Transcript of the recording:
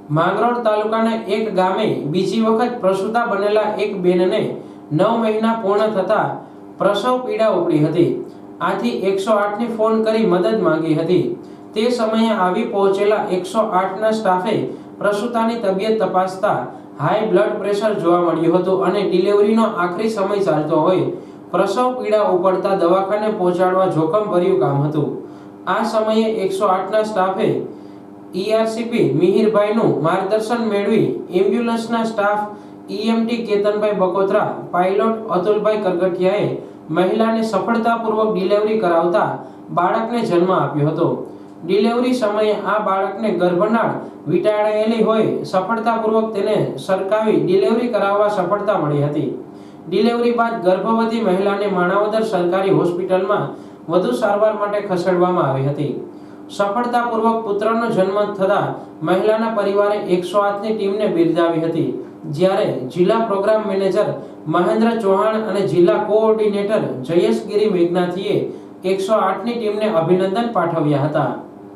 માંગરોળ તાલુકાના એક ગામે બીજી વખત પ્રસૂતા બનેલા એક બેનને 9 મહિના પૂર્ણ થતા પ્રસવ પીડા ઉપડી હતી। આથી 108 ને ફોન કરી મદદ માંગી હતી। તે સમયે આવી પહોંચેલા 108 ના સ્ટાફે પ્રસૂતાની તબિયત તપાસતા હાઈ બ્લડ પ્રેશર જોવા મળ્યું હતું અને ડિલિવરીનો આખરી સમય ચાલતો હોય પ્રસવ પીડા ઉપડતા દવાખાને પહોંચાડવા જોખમભર્યું કામ હતું। આ સમયે 108 ના સ્ટાફે ઈઆરસીપી મિહિરભાઈનું માર્ગદર્શન મેળવી એમ્બ્યુલન્સના સ્ટાફ ઈએમટી કેતનભાઈ બકોત્રા, પાયલોટ અતુલભાઈ કરગઠિયાએ મહિલાને સફળતાપૂર્વક ડિલિવરી કરાવતા બાળકને જન્મ આપ્યો હતો। ડિલિવરી સમયે આ બાળકને ગર્ભનાળ વીંટાળેલી હોય સફળતાપૂર્વક તેને સરકાવી ડિલિવરી કરાવવા સફળતા મળી હતી। ડિલિવરી બાદ ગર્ભવતી મહિલાને માણાવદર સરકારી હોસ્પિટલમાં વધુ સારવાર માટે ખસેડવામાં આવી હતી। સફળતાપૂર્વક પુત્રનો જન્મ થતાં મહિલાના પરિવારે 108 ની ટીમને બિરદાવી હતી, જ્યારે જિલ્લા પ્રોગ્રામ મેનેજર મહેન્દ્ર ચૌહાણ અને જિલ્લા કોઓર્ડિનેટર જયેશ ગિરી મેઘનાથીએ 108 ની ટીમને અભિનંદન પાઠવ્યા હતા।